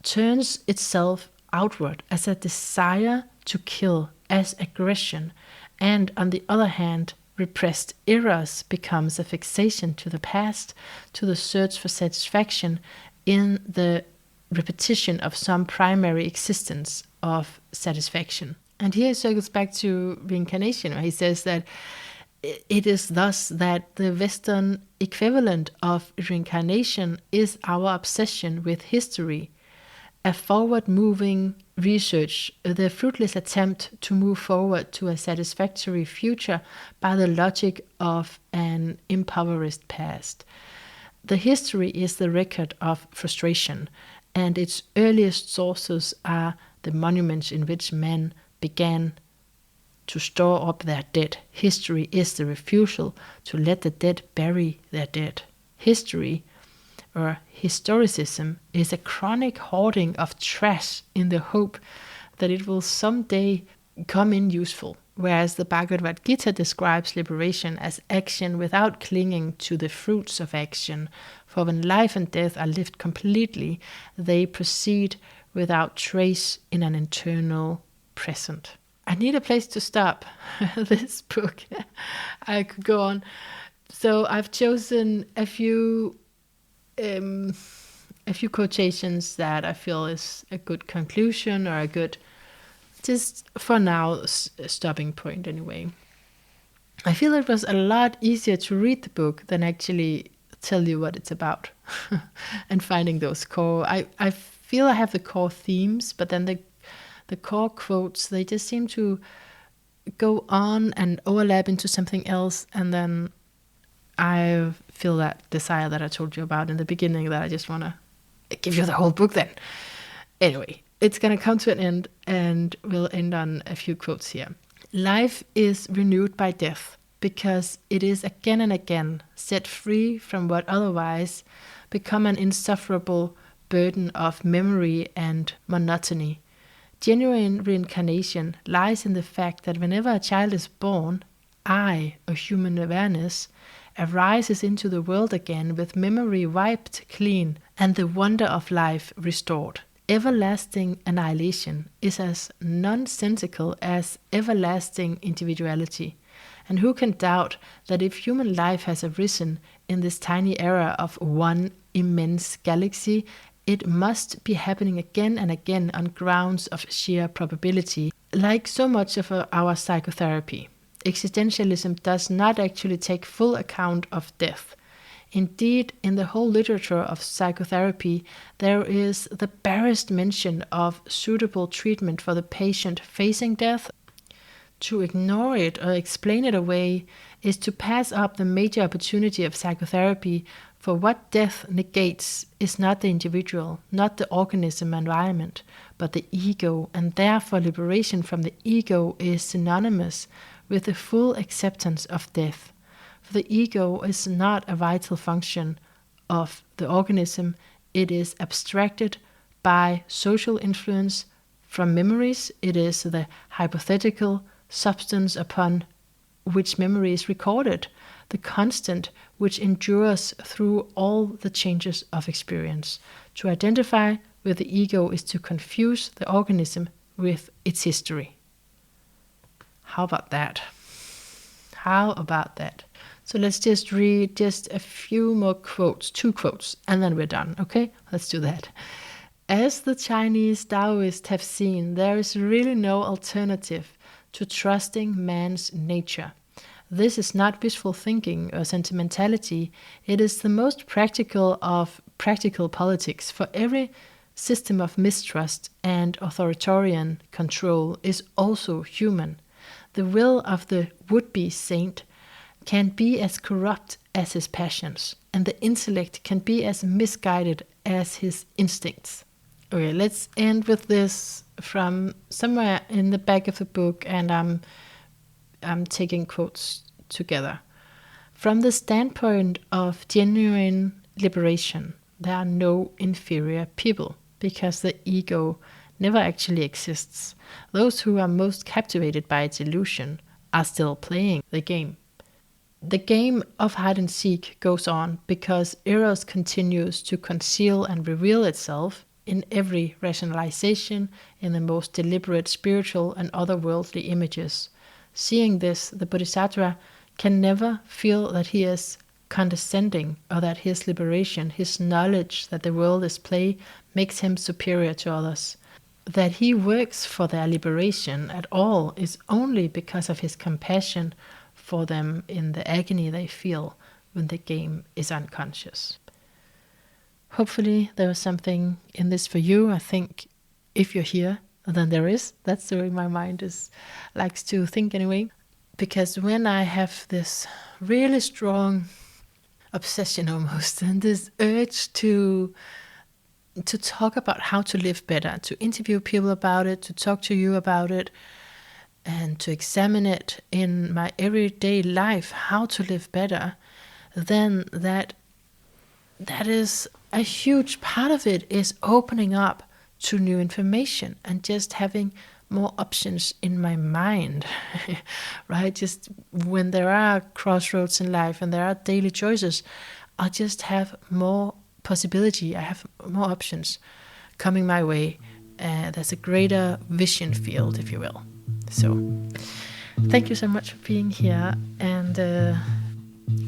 [SPEAKER 1] turns itself outward as a desire to kill, as aggression, and on the other hand, repressed eros becomes a fixation to the past, to the search for satisfaction in the repetition of some primary existence of satisfaction. And here he circles back to reincarnation, where he says that it is thus that the Western equivalent of reincarnation is our obsession with history, a forward-moving research, the fruitless attempt to move forward to a satisfactory future by the logic of an impoverished past. The history is the record of frustration, and its earliest sources are the monuments in which men began to store up their dead. History is the refusal to let the dead bury their dead. History, or historicism, is a chronic hoarding of trash in the hope that it will someday come in useful, whereas the Bhagavad Gita describes liberation as action without clinging to the fruits of action, for when life and death are lived completely, they proceed without trace in an eternal present. I need a place to stop this book. I could go on. So I've chosen a few quotations that I feel is a good conclusion, or a good, just for now, stopping point anyway. I feel it was a lot easier to read the book than actually tell you what it's about and finding those core. I feel I have the core themes, but then the core quotes, they just seem to go on and overlap into something else, and then I feel that desire that I told you about in the beginning, that I just want to give you the whole book then. Anyway, it's going to come to an end, and we'll end on a few quotes here. Life is renewed by death, because it is again and again set free from what otherwise become an insufferable burden of memory and monotony. Genuine reincarnation lies in the fact that whenever a child is born, I, or human awareness, arises into the world again with memory wiped clean and the wonder of life restored. Everlasting annihilation is as nonsensical as everlasting individuality. And who can doubt that if human life has arisen in this tiny era of one immense galaxy, it must be happening again and again on grounds of sheer probability, like so much of our psychotherapy. Existentialism does not actually take full account of death. Indeed, in the whole literature of psychotherapy, there is the barest mention of suitable treatment for the patient facing death. To ignore it or explain it away is to pass up the major opportunity of psychotherapy, for what death negates is not the individual, not the organism environment, but the ego, and therefore liberation from the ego is synonymous with the full acceptance of death. For the ego is not a vital function of the organism, it is abstracted by social influence from memories, it is the hypothetical substance upon which memory is recorded, the constant which endures through all the changes of experience. To identify with the ego is to confuse the organism with its history. How about that? How about that? So let's just read just a few more quotes, 2 quotes, and then we're done, okay? Let's do that. As the Chinese Taoists have seen, there is really no alternative to trusting man's nature. This is not wishful thinking or sentimentality. It is the most practical of practical politics, for every system of mistrust and authoritarian control is also human. The will of the would-be saint can be as corrupt as his passions, and the intellect can be as misguided as his instincts. Okay, let's end with this from somewhere in the back of the book, and I'm taking quotes together. From the standpoint of genuine liberation, there are no inferior people, because the ego never actually exists. Those who are most captivated by its illusion are still playing the game. The game of hide and seek goes on because Eros continues to conceal and reveal itself in every rationalization, in the most deliberate spiritual and otherworldly images. Seeing this, the Bodhisattva can never feel that he is condescending, or that his liberation, his knowledge that the world is play, makes him superior to others. That he works for their liberation at all is only because of his compassion for them in the agony they feel when the game is unconscious. Hopefully there was something in this for you. I think if you're here, then there is. That's the way my mind likes to think anyway. Because when I have this really strong obsession almost, and this urge to talk about how to live better, to interview people about it, to talk to you about it, and to examine it in my everyday life, how to live better, then that is a huge part of it, is opening up to new information and just having more options in my mind, right? Just when there are crossroads in life and there are daily choices, I just have more possibility. I have more options coming my way. There's a greater vision field, if you will. So thank you so much for being here, and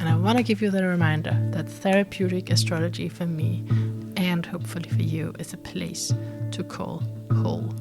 [SPEAKER 1] I want to give you the reminder that therapeutic astrology for me, and hopefully for you, is a place to call whole.